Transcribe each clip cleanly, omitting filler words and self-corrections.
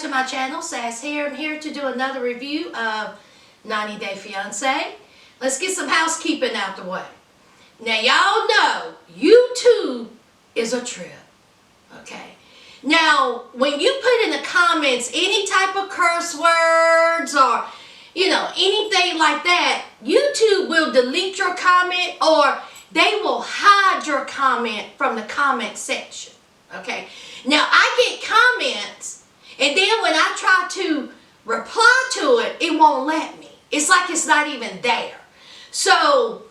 to my channel. Sass here. I'm here to do another review of 90 Day Fiance. Let's get some housekeeping out the way. Now y'all know YouTube is a trip. Okay. Now when you put in the comments any type of curse words or anything like that, YouTube will delete your comment or they will hide your comment from the comment section. Okay. Now I get comments and then when I try to reply to it, it won't let me. It's like it's not even there. So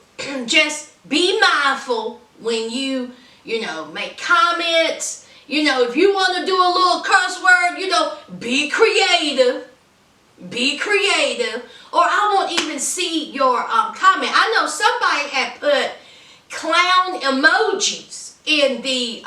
just be mindful when you make comments. If you want to do a little curse word, be creative. Be creative. Or I won't even see your comment. I know somebody had put clown emojis in the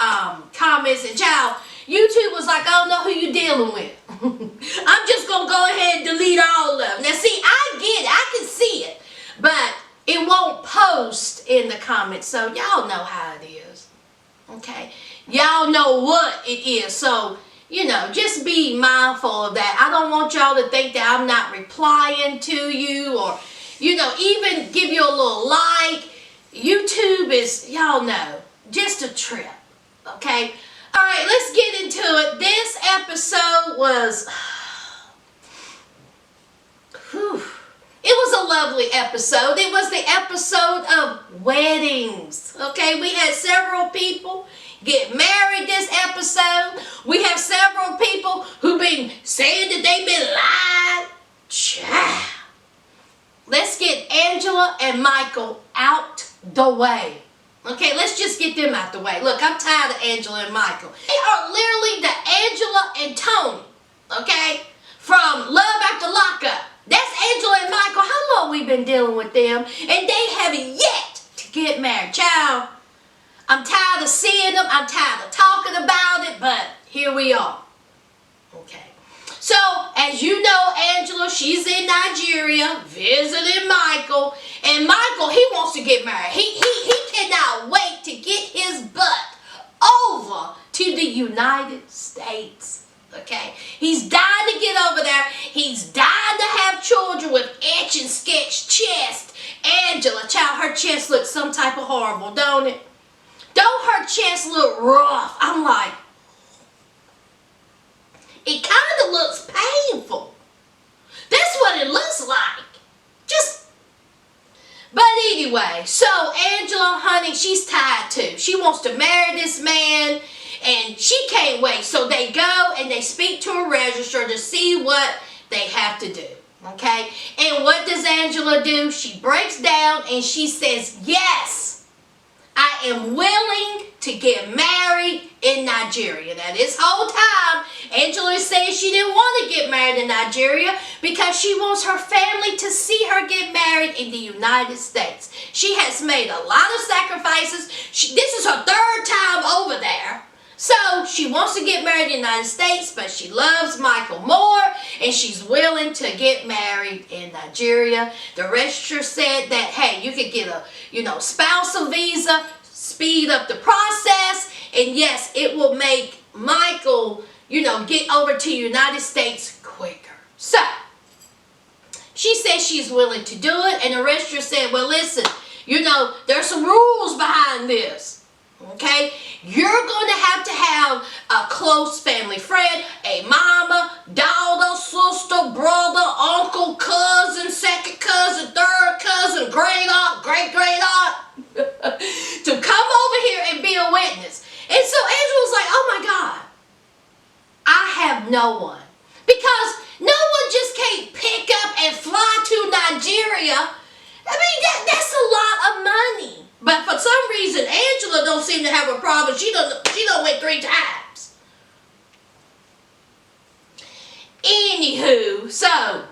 comments, and child, YouTube was like, I don't know who you're dealing with. I'm just going to go ahead and delete all of them. Now see, I get it. I can see it. But it won't post in the comments. So y'all know how it is. Okay? Y'all know what it is. So, just be mindful of that. I don't want y'all to think that I'm not replying to you or, even give you a little like. YouTube is, y'all know, just a trip. Okay? All right, let's get into it. This episode was, it was a lovely episode. It was the episode of weddings. Okay, we had several people get married this episode. We have several people who've been saying that they've been lied. Child. Let's get Angela and Michael out the way. Okay, let's just get them out the way. Look, I'm tired of Angela and Michael. They are literally the Angela and Tony, okay, from Love After Lockup. That's Angela and Michael. How long we been dealing with them, and they haven't yet to get married. Child, I'm tired of seeing them. I'm tired of talking about it, but here we are. Okay. So, as you know, Angela, she's in Nigeria visiting Michael. And Michael, he wants to get married. He cannot wait to get his butt over to the United States. Okay? He's dying to get over there. He's dying to have children with etch and sketch chest. Angela, child, her chest looks some type of horrible, don't it? Don't her chest look rough? I'm like, it kind of looks painful. That's what it looks like. But anyway, so Angela, honey, she's tired too. She wants to marry this man, and she can't wait. So they go and they speak to a registrar to see what they have to do. Okay? And what does Angela do? She breaks down and she says, yes, I am willing to get married in Nigeria. Now this whole time, Angela said she didn't want to get married in Nigeria because she wants her family to see her get married in the United States. She has made a lot of sacrifices. This is her third time over there. So she wants to get married in the United States, but she loves Michael more, and she's willing to get married in Nigeria. The registrar said that, hey, you could get a, spousal visa, speed up the process, and yes, it will make Michael, get over to the United States quicker. So, she said she's willing to do it, and the registrar said, well, listen, there's some rules behind this. Okay? You're going to have a close family friend, a mama, daughter, sister, brother, uncle, cousin, second cousin, third cousin, great aunt, great aunt to come over here and be a witness. And so Angela was like, oh my God, I have no one. Because no one just can't pick up and fly to Nigeria. I mean, that's a lot of money. But for some reason, Angela don't seem to have a problem. She done went 3 times. Anywho, so,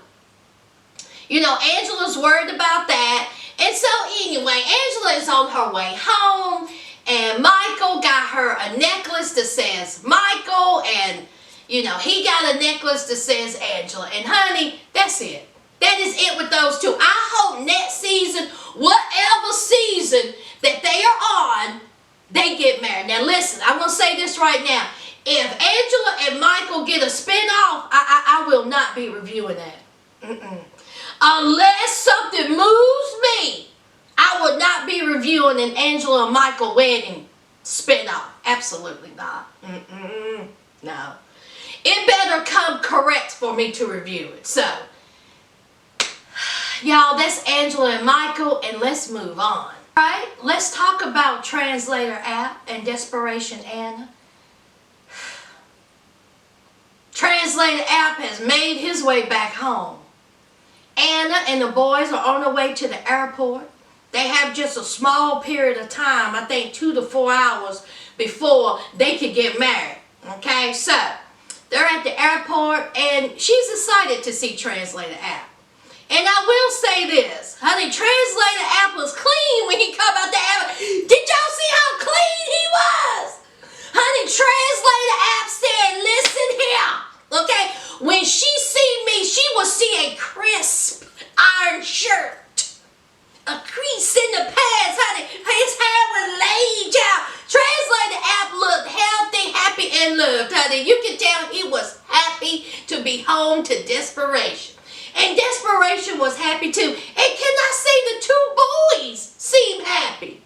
Angela's worried about that. And so anyway, Angela is on her way home. And Michael got her a necklace that says Michael. And, he got a necklace that says Angela. And honey, that's it. That is it with those two. I hope next season, whatever season that they are on, they get married. Now listen, I'm going to say this right now. If Angela and Michael get a spinoff, not be reviewing that. Unless something moves me, I would not be reviewing an Angela and Michael wedding spinoff. Absolutely not. No. It better come correct for me to review it. So, y'all, that's Angela and Michael, and let's move on. Alright, let's talk about Translator app and Desperation Anna. Translator app has made his way back home. Anna and the boys are on their way to the airport. They have just a small period of time, I think 2 to 4 hours before they could get married. Okay, so they're at the airport and she's excited to see Translator app. And I will say this, honey, Translator app was clean when he come out the airport. Did y'all see how clean he was? Honey, Translator app said, listen here, okay? When she see me, she will see a crisp iron shirt, a crease in the pants, honey. His hair was laid out. Translator app looked healthy, happy, and loved, honey. You can tell he was happy to be home to Desperation. And Desperation was happy too. And can I say the two boys seemed happy?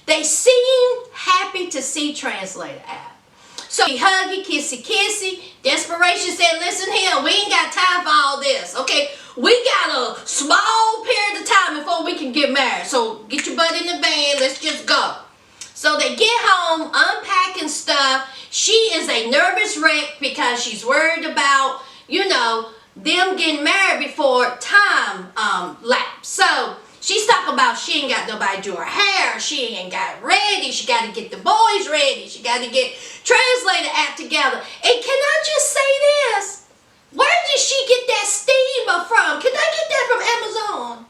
They seemed happy to see Translator app. So he huggy, kissy, kissy. Desperation said, listen here, we ain't got time for all this, okay? We got a small period of time before we can get married. So get your butt in the van, let's just go. So they get home, unpacking stuff. She is a nervous wreck because she's worried about, you know, them getting married before time lapse. So she's talking about she ain't got nobody to do her hair. She ain't got ready. She got to get the boys ready. She got to get Translator app together. And can I just say this? Where did she get that steamer from? Can I get that from Amazon?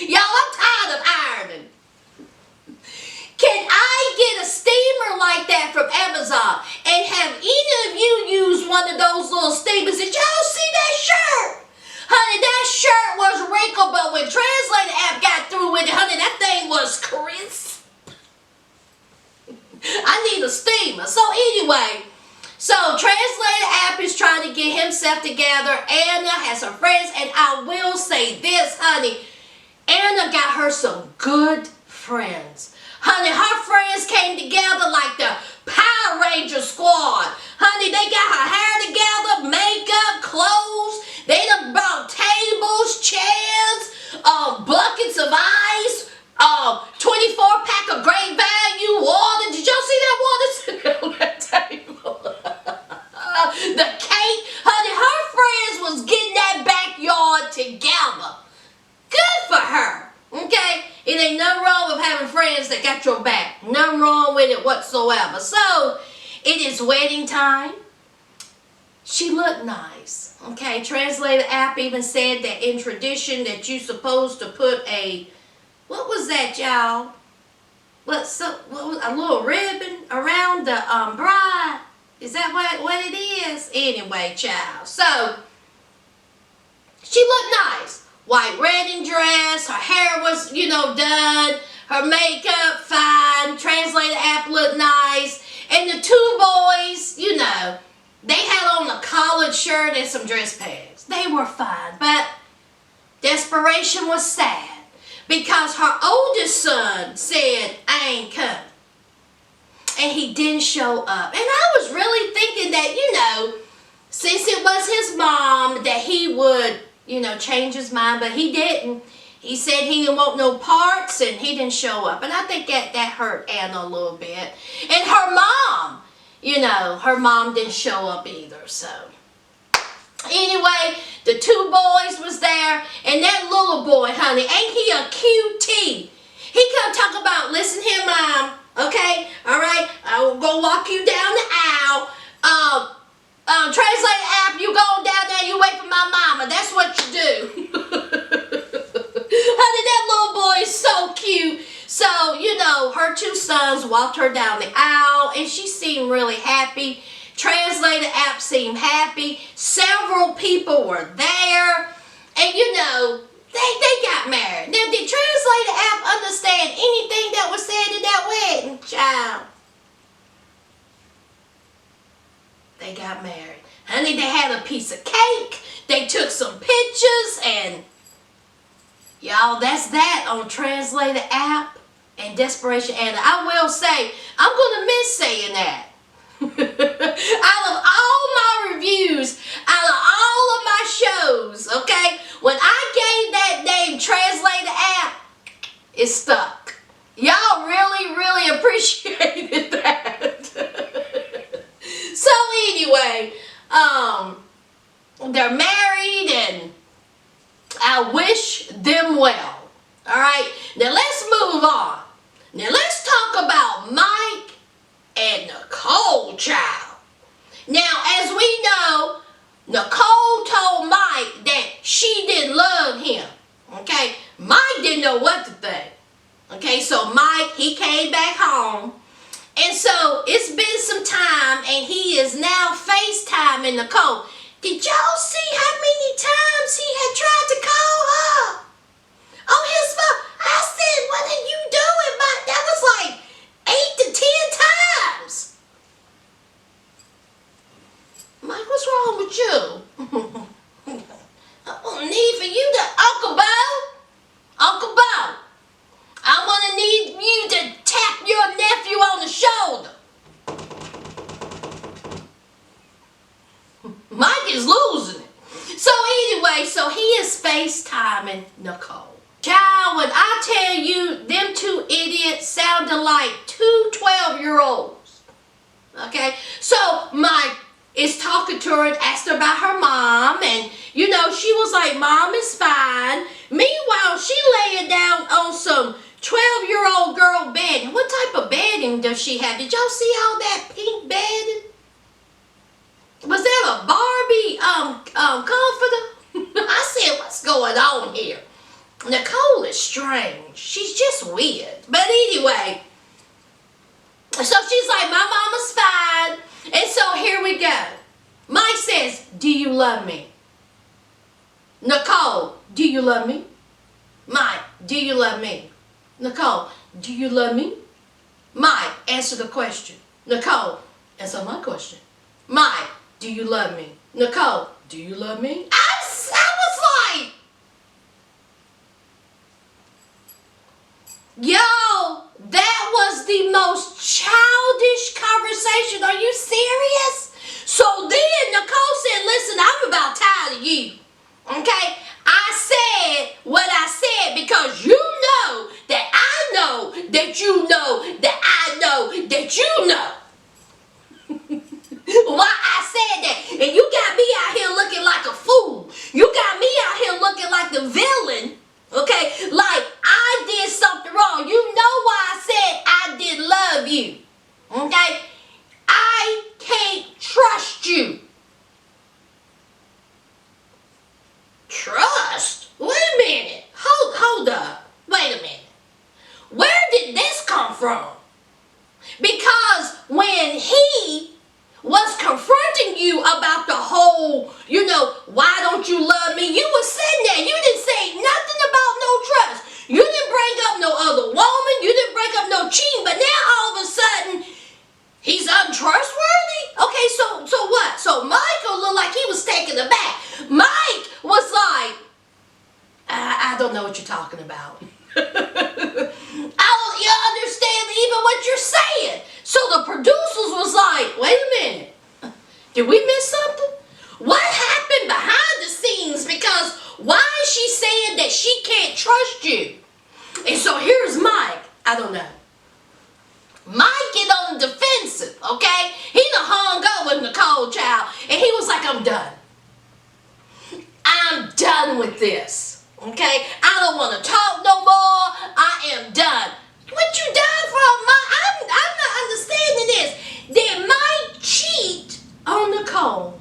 Y'all, I'm tired of ironing. Can I get a steamer like that from Amazon? And have any of you used one of those little steamers? Did y'all see that shirt? Honey, that shirt was wrinkled, but when Translator app got through with it, honey, that thing was crisp. I need a steamer. So anyway, so Translator app is trying to get himself together. Anna has her friends, and I will say this, honey, Anna got her some good friends. Honey, her friends came together like the Power Ranger squad. Honey, they got her hair together, makeup, clothes. They done brought tables, chairs, buckets of ice, 24-pack of great value, water. Did y'all see that water sitting on that table? The cake. Honey, her friends was getting that backyard together. Good for her. Okay? It ain't nothing wrong with having friends that got your back. Nothing wrong with it whatsoever. So, it is wedding time. She looked nice. Okay? Translator app even said that in tradition that you supposed to put a, what was that, y'all? What was a little ribbon around the bride? Is that what it is? Anyway, child. So, she looked nice. White wedding dress, her hair was, you know, done, her makeup fine, Translator app looked nice, and the two boys, you know, they had on a collared shirt and some dress pants. They were fine, but Desperation was sad because her oldest son said, I ain't coming, and he didn't show up. And I was really thinking that, you know, since it was his mom, that he would, you know, change his mind, but he didn't. He said he didn't want no parts, and he didn't show up. And I think that hurt Anna a little bit. And her mom, you know, her mom didn't show up either. So, anyway, the two boys was there, and that little boy, honey, ain't he a cutie? He come talk about, listen here, Mom, okay, all right, I will go walk you down the aisle. Translator app, you go down there, you wait for my mama. That's what you do. Honey, that little boy is so cute. So, you know, her two sons walked her down the aisle, and she seemed really happy. Translator app seemed happy. Several people were there. And, you know, they got married. Now, did Translator app understand anything that was said in that wedding? Child. They got married. Honey, they had a piece of cake. They took some pictures, and y'all, that's that on Translator app and Desperation Anna. I will say, I'm going to miss saying that. Out of all my reviews, out of all of my shows, okay, when I gave that name Translator app, it stuck. Y'all really, really appreciated that. So anyway, they're married, and I wish them well. All right, now let's move on. Now let's talk about Mike and Nicole, child. Now, as we know, Nicole told Mike that she didn't love him. Okay, Mike didn't know what to think. Okay, so Mike, he came back home. And so it's been some time, and he is now FaceTiming Nicole. Did y'all see how many times he had tried to call her on his phone? I said, what are you doing, Mike? That was like 8 to 10 times. Mike, what's wrong with you? I don't need for you to, Uncle Bo, I'm going to need you to tap your nephew on the shoulder. Mike is losing it. So anyway, so he is FaceTiming Nicole. Child, when I tell you, them two idiots sounded like two 12-year-olds. Okay? So Mike is talking to her and asked her about her mom, and you know, she was like, Mom is fine. Meanwhile, she laying down on some 12-year-old girl bedding. What type of bedding does she have? Did y'all see all that pink bedding? Was that a Barbie comforter? I said, what's going on here? Nicole is strange. She's just weird. But anyway, so she's like, my mama's fine. And so here we go. Mike says, do you love me? Nicole, do you love me? Mike, do you love me? Nicole, do you love me? Mike, answer the question. Nicole, answer my question. Mike, do you love me? Nicole, do you love me? I was like, yo, that was the most childish conversation. Are you serious? So then Nicole said, listen, I'm about tired of you. Okay? I said what I said because you know that I know that you know that I know that you know. Why I said that. And you got me out here looking like a fool. You got me out here looking like the villain. Okay? Like I did something wrong. You know why I said I didn't love you. Okay? I can't trust you. Trust? Wait a minute. Hold up. Wait a minute. Where did this come from? Because when he was confronting you about the whole, you know, why don't you love me? You were sitting there. You didn't say nothing about no trust. You didn't bring up no other woman. You didn't bring up no cheating. But now all of a sudden, he's untrustworthy? Okay, so what? So Michael looked like he was taken aback. Mike was like, I don't know what you're talking about. I don't you understand even what you're saying. So the producers was like, wait a minute. Did we miss something? What happened behind the scenes? Because why is she saying that she can't trust you? And so here's Mike. I don't know. Mike get on the defensive, okay? He done hung up with Nicole, child, and he was like, I'm done. I'm done with this, okay? I don't want to talk no more. I am done. What you done for, Mike? I'm not understanding this. Did Mike cheat on Nicole?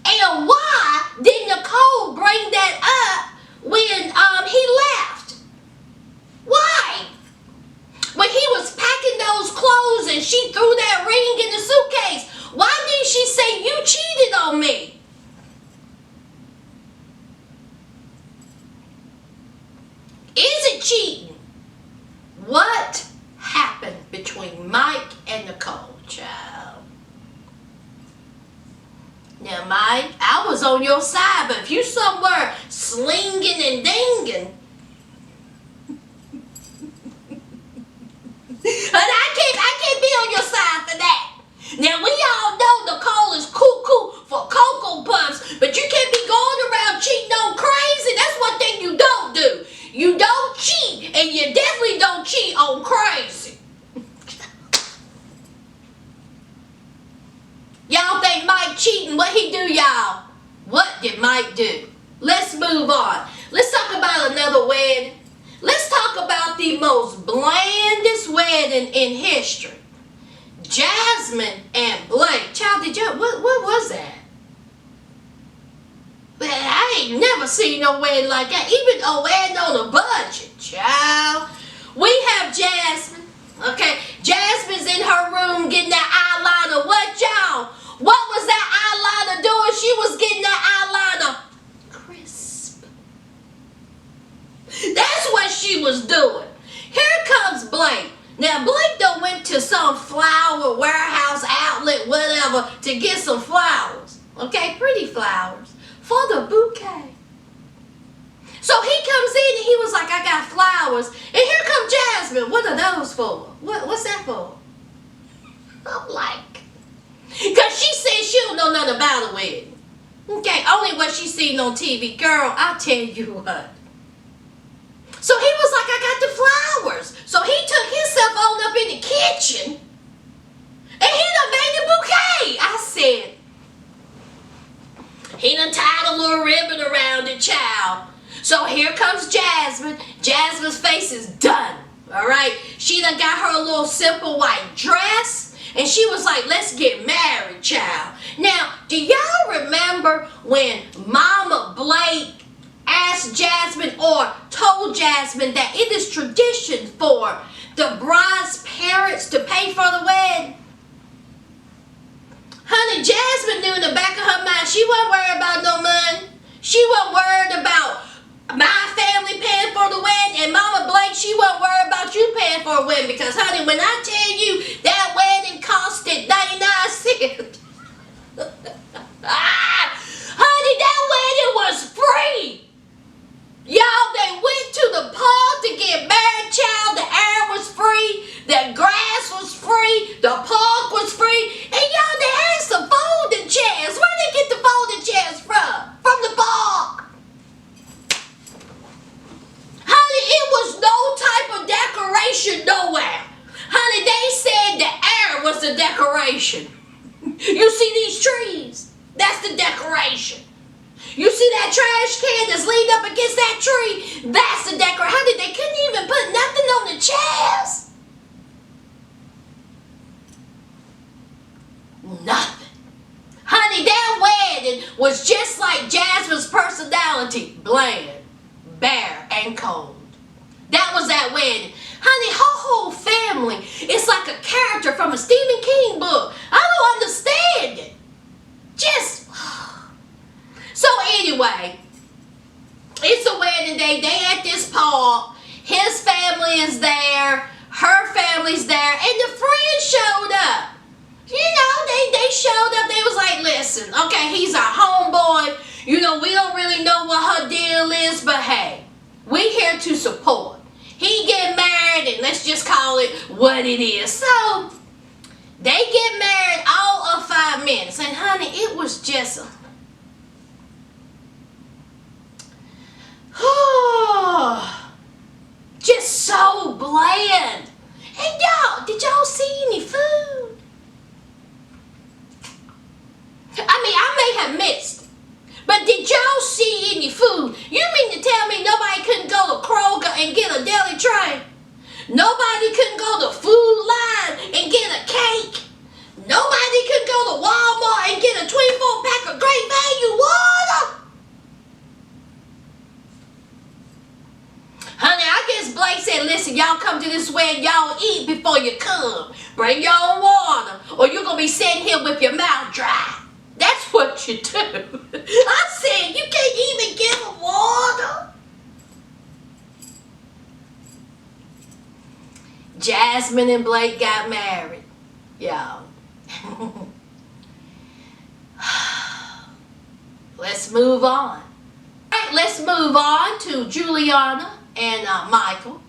And why did Nicole bring that up when he left? Why? When he was packing those clothes and she threw that ring in the suitcase, why didn't she say, you cheated on me? Is it cheating? What happened between Mike and Nicole, child? Now, Dynamite. I was on your side, but if you somewhere slinging and dinging, and I can't be on your side for that. Now we all know Nicole is cuckoo for Cocoa Puffs, but you can't be going around cheating on crazy. That's one thing you don't do. You don't cheat, and you definitely don't cheat on crazy. Y'all think Mike cheating? What he do, y'all? What did Mike do? Let's move on. Let's talk about another wedding. Let's talk about the most blandest wedding in history. Jasmine and Blake. Child, did you, what was that? Man, I ain't never seen no wedding like that. Even a wedding on a budget, child. We have Jasmine. Okay, Jasmine's in her room getting that eyeliner. What, y'all? What was that eyeliner doing? She was getting that eyeliner crisp. That's what she was doing. Here comes Blake. Now, Blake done went to some flower warehouse outlet, whatever, to get some flowers. Okay, pretty flowers for the bouquet. So he comes in and he was like, I got flowers. And here comes Jasmine. What are those for? What's that for? I'm like, because she said she don't know nothing about a wedding. Okay, only what she seen on TV. Girl, I'll tell you what. So he was like, I got the flowers. So he took himself on up in the kitchen and he done made the bouquet. I said, he done tied a little ribbon around it, child. So here comes Jasmine. Jasmine's face is done. All right. She done got her a little simple white dress. And she was like, let's get married, child. Now, do y'all remember when Mama Blake asked Jasmine or told Jasmine that it is tradition for the bride's parents to pay for the wedding? Honey, Jasmine knew in the back of her mind she wasn't worried about no money. She wasn't worried about my family paying for the wedding, and Mama Blake, she wasn't worried about you paying for a wedding, because honey, when I tell you that wedding costed 99 cents, honey, that wedding was free. Y'all, they went to the park to get married, child. The air was free, the grass was free, the park was free, and y'all, they had some folding chairs. Where they get the folding chairs from? From the park. Honey, it was no type of decoration nowhere. Honey, they said the air was the decoration. You see these trees? That's the decoration. You see that trash can that's leaned up against that tree? That's the decoration. Honey, they couldn't even put nothing on the chairs. Nothing. Honey, that wedding was just like Jasmine's personality. Bland, bare, and cold. That was that wedding. Honey, her whole family is like a character from a Stephen King book. I don't understand it. Just... So anyway, it's a wedding day. They at this park. His family is there. Her family's there. And the friends showed up. You know, they showed up. They was like, listen, okay, he's our homeboy. You know, we don't really know what her deal is, but hey, we here to support. He get married, and let's just call it what it is. So, they get married all of 5 minutes. And honey, it was just... just so bland. And y'all, did y'all see any food? I mean, I may have missed it, but did y'all see any food? You mean to tell me nobody couldn't go to Kroger and get a deli tray? Nobody couldn't go to Food Line and get a cake? Nobody could go to Walmart and get a 24-pack of Great Value water? Honey, I guess Blake said, listen, y'all come to this wedding, y'all eat before you come. Bring your own water, or you're going to be sitting here with your mouth dry. That's what you do. I said, you can't even give them water. Jasmine and Blake got married, y'all. let's move on. Alright, let's move on to Juliana and Michael.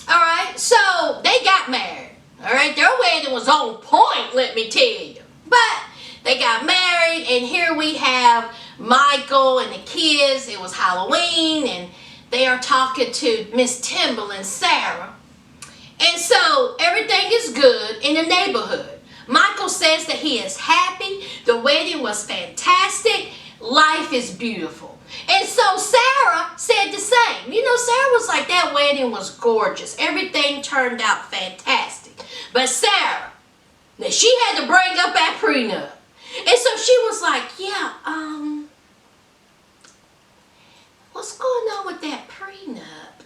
Alright, so they got married. Alright, their wedding was on point, let me tell you. But they got married, and here we have Michael and the kids. It was Halloween, and they are talking to Miss Timberland, Sarah. And so everything is good in the neighborhood. Michael says that he is happy. The wedding was fantastic. Life is beautiful. And so Sarah said the same. You know, Sarah was like, that wedding was gorgeous. Everything turned out fantastic. But Sarah, now she had to bring up that prenup. And so she was like, yeah, what's going on with that prenup?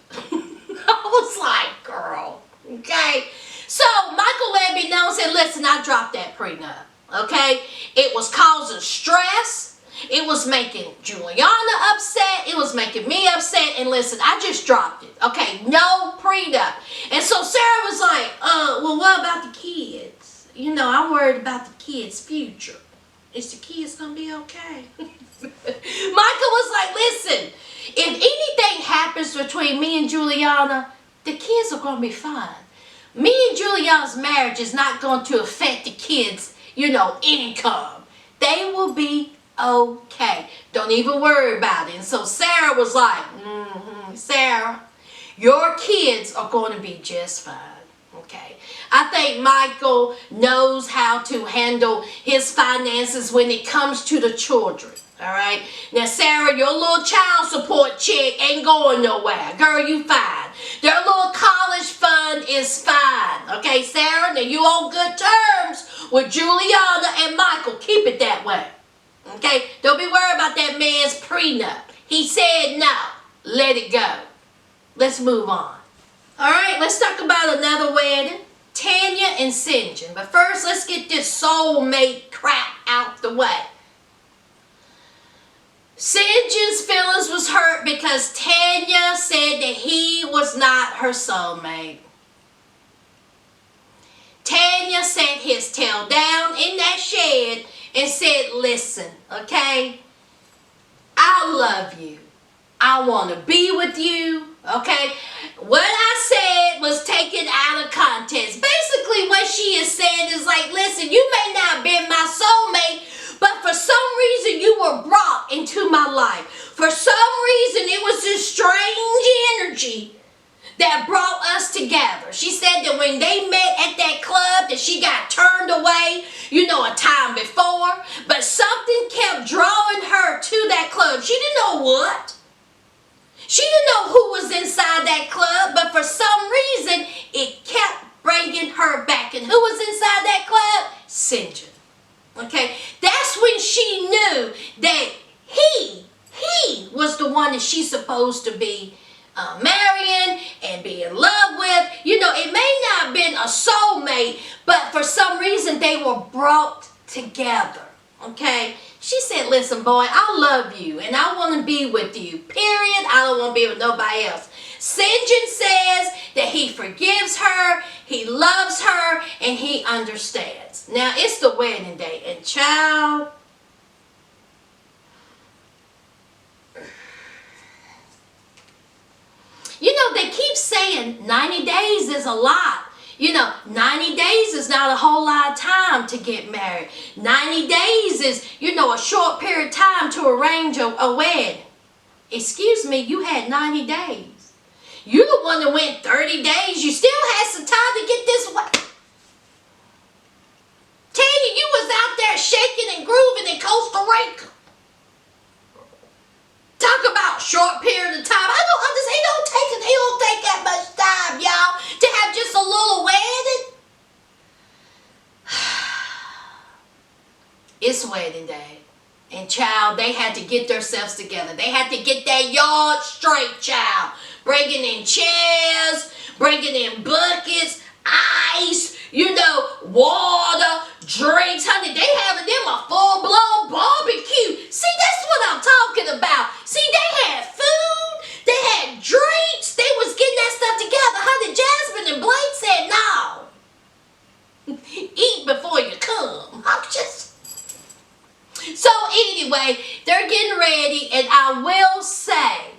I was like, girl, okay. So Michael let me know and said, listen, I dropped that prenup, okay. It was causing stress. It was making Juliana upset. It was making me upset. And listen, I just dropped it. Okay, no prenup. And so Sarah was like, well, what about the kids? You know, I'm worried about the kids' future. Is the kids going to be okay? Michael was like, listen, if anything happens between me and Juliana, the kids are going to be fine. Me and Juliana's marriage is not going to affect the kids', income. They will be okay. Don't even worry about it. And so Sarah was like, Sarah, your kids are going to be just fine. Okay. I think Michael knows how to handle his finances when it comes to the children. All right. Now, Sarah, your little child support check ain't going nowhere. Girl, you fine. Their little college fund is fine. Okay, Sarah, now you on good terms with Juliana and Michael. Keep it that way. Okay, don't be worried about that man's prenup. He said no. Let it go. Let's move on. All right, let's talk about another wedding. Tanya and St. John. But first, let's get this soulmate crap out the way. St. John's feelings was hurt because Tanya said that he was not her soulmate. Tanya set his tail down in that shed and said, listen, okay, I love you. I want to be with you, okay? What I said was taken out of context. Basically, what she is saying is like, listen, you may not have been my soulmate, but for some reason you were brought into my life. For some reason it was this strange energy that brought us together. She said that when they met at that club that she got turned away, a time before, but something kept drawing her to that club. She didn't know what. She didn't know who was inside that club, but for some reason it kept bringing her back. And who was inside that club? St. John. Okay, that's when she knew that he was the one that she's supposed to be marrying and be in love with. It may not have been a soulmate, but for some reason they were brought together. Okay, she said, listen, boy, I love you and I want to be with you, period. I don't want to be with nobody else. St. John says that he forgives her, he loves her, and he understands. Now, it's the wedding day, and child, they keep saying 90 days is a lot. 90 days is not a whole lot of time to get married. 90 days is, a short period of time to arrange a wedding. Excuse me, you had 90 days. You're the one that went 30 days. You still had some time to get this way. Tanya, you was out there shaking and grooving in Costa Rica. Talk about short period of time. I don't understand. It don't take that much time, y'all, to have just a little wedding. It's wedding day. And child, they had to get themselves together. They had to get that yard straight, child. Bringing in chairs, bringing in buckets, ice, water, drinks. Honey, they having them a full-blown barbecue. See, that's what I'm talking about. See, they had food, they had drinks, they was getting that stuff together. Honey, Jasmine and Blake said, no. Eat before you come. So anyway, they're getting ready, and I will say,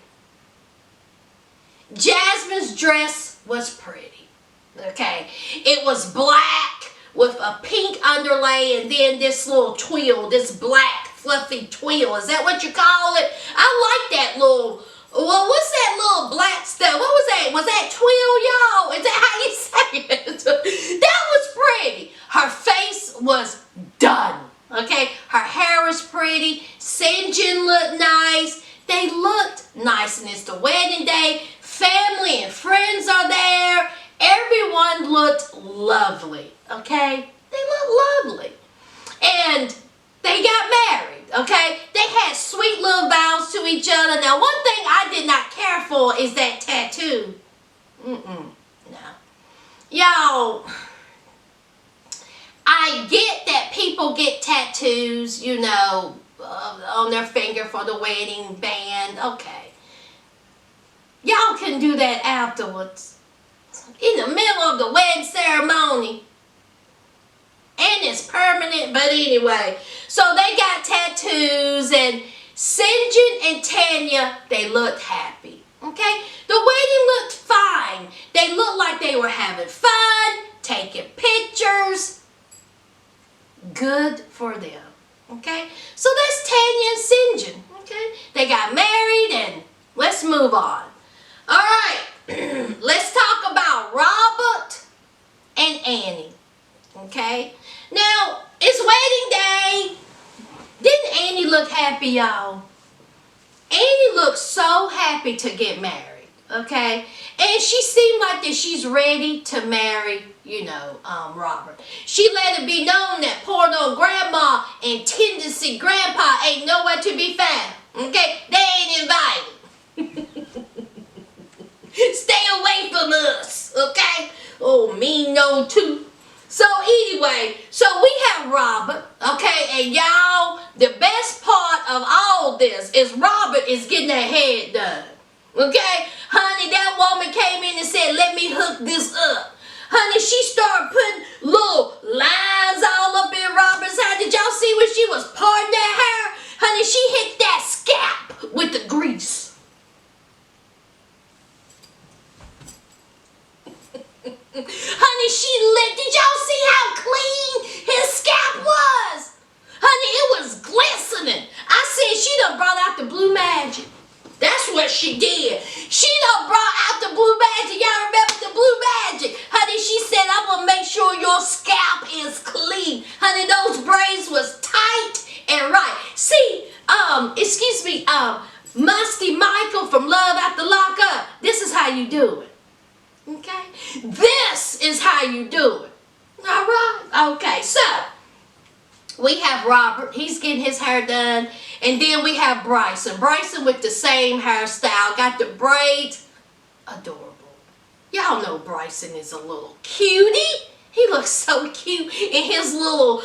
Jasmine's dress was pretty. Okay, it was black with a pink underlay, and then this little twill, this black fluffy twill. Is that what you call it? I like that little. Well, what's that little black stuff? What was that? Was that twill, y'all? Is that how you say it? That was pretty. Her face was done. Okay, her hair was pretty. Sinjin looked nice. They looked nice, and it's the wedding day. Family and friends are there. Everyone looked lovely. Okay, they looked lovely, and they got married. Okay, they had sweet little vows to each other. Now, one thing I did not care for is that tattoo. No, y'all. I get that people get tattoos, you know, on their finger for the wedding band. Okay. Y'all can do that afterwards. In the middle of the wedding ceremony. And it's permanent, but anyway. So they got tattoos, and Sinjin and Tanya, they looked happy. Okay? The wedding looked fine. They looked like they were having fun, taking pictures. Good for them. Okay? So that's Tanya and Sinjin. Okay? They got married, and let's move on. All right. Let's talk about Robert and Annie. Okay? Now, it's wedding day. Didn't Annie look happy, y'all? Annie looked so happy to get married, okay? And she seemed like that she's ready to marry, you know, Robert. She let it be known that poor old grandma and tendency grandpa ain't nowhere to be found, okay? They ain't invited. Stay away from us, okay? Oh, mean no too. So anyway, so we have Robert, okay, and y'all, the best part of all this is Robert is getting her head done, okay? Honey, that woman came in and said, let me hook this up. Honey, she started putting little lines all up in Robert's hair. Did y'all see when she was parting that hair? Honey, she hit that scalp with the grease. Honey, did y'all see how clean his scalp was? Honey, it was glistening. I said she done brought out the blue magic. That's what she did. She done brought out the blue magic. Y'all remember the blue magic? Honey, she said, I'm going to make sure your scalp is clean. Honey, those braids was tight and right. See, excuse me, Musty Michael from Love After Lockup, this is how you do it. Okay? This is how you do it. All right? Okay, so we have Robert. He's getting his hair done. And then we have Bryson. Bryson with the same hairstyle. Got the braids. Adorable. Y'all know Bryson is a little cutie. He looks so cute in his little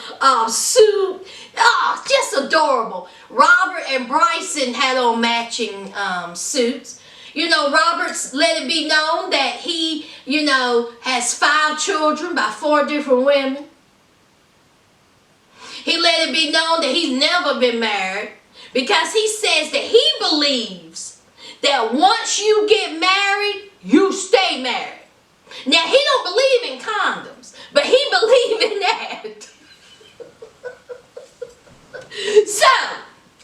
suit. Oh, just adorable. Robert and Bryson had on matching suits. You know, Robert's let it be known that he, you know, has 5 children by 4 different women. He let it be known that he's never been married because he says that he believes that once you get married, you stay married. Now, he don't believe in condoms, but he believes in that. So,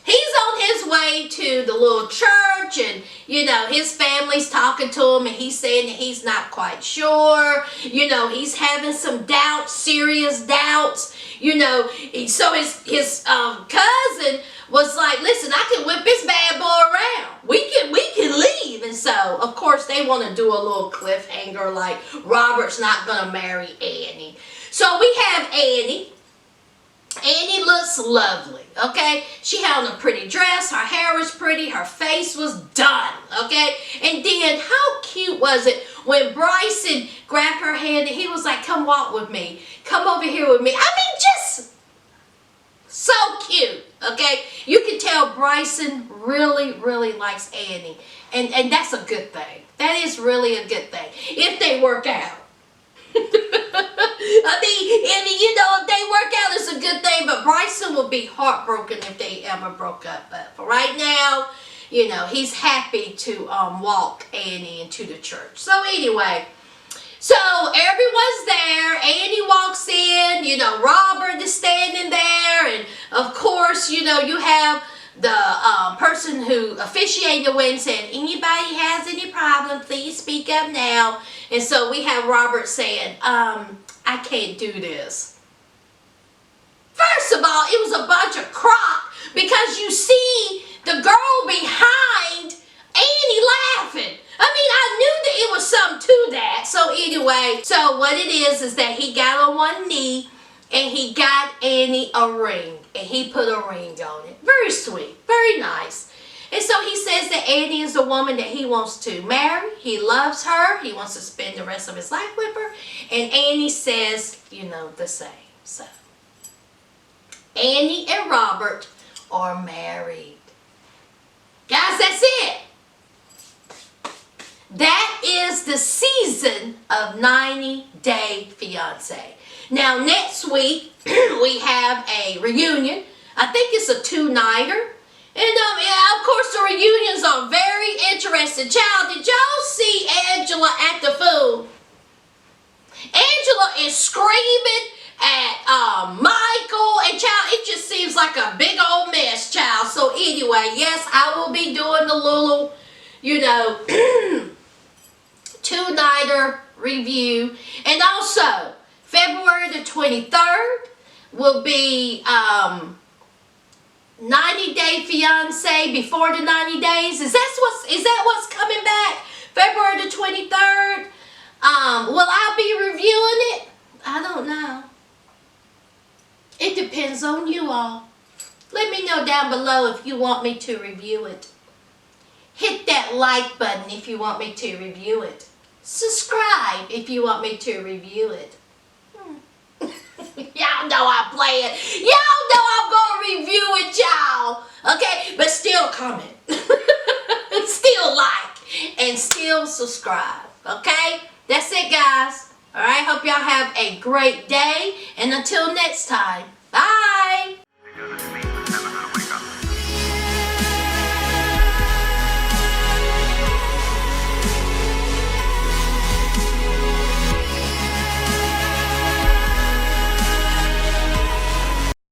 he's on his way to the little church, and, you know, his family's talking to him, and he's saying that he's not quite sure. You know, he's having some doubts, serious doubts. You know, so his cousin was like, listen, I can whip this bad boy around. We can leave. And so, of course, they want to do a little cliffhanger like Robert's not going to marry Annie. So we have Annie. Annie looks lovely, okay? She had on a pretty dress. Her hair was pretty. Her face was done, okay? And then how cute was it when Bryson grabbed her hand and he was like, come walk with me. Come over here with me. I mean, just so cute, okay? You can tell Bryson really, really likes Annie. And that's a good thing. That is really a good thing. If they work out. I mean, you know, if they work out, it's a good thing, but Bryson would be heartbroken if they ever broke up. But for right now, you know, he's happy to walk Annie into the church. So anyway, so everyone's there. Annie walks in, you know, Robert is standing there, and of course, you know, you have the person who officiated the wedding saying, anybody has any problem, please speak up now. And so we have Robert saying, I can't do this. First of all, it was a bunch of crap, because you see the girl behind Annie laughing. I mean, I knew that it was something to that. So anyway, so what it is that he got on one knee and he got Annie a ring. And he put a ring on it. Very sweet. Very nice. And so he says that Annie is the woman that he wants to marry. He loves her. He wants to spend the rest of his life with her. And Annie says, you know, the same. So, Annie and Robert are married. Guys, that's it. That is the season of 90 Day Fiance. Now, next week, we have a reunion. I think it's a two-nighter. And, yeah, of course, the reunions are very interesting. Child, did y'all see Angela at the food? Angela is screaming at Michael. And, child, it just seems like a big old mess, child. So, anyway, yes, I will be doing the little, you know, two-nighter review. And also, February the 23rd will be 90 Day Fiance before the 90 days. Is that what's coming back? February the 23rd? Will I be reviewing it? I don't know. It depends on you all. Let me know down below if you want me to review it. Hit that like button if you want me to review it. Subscribe if you want me to review it. Y'all know I'm playing. Y'all know I'm going to review it, y'all. Okay? But still comment. Still like. And still subscribe. Okay? That's it, guys. Alright? Hope y'all have a great day. And until next time. Bye.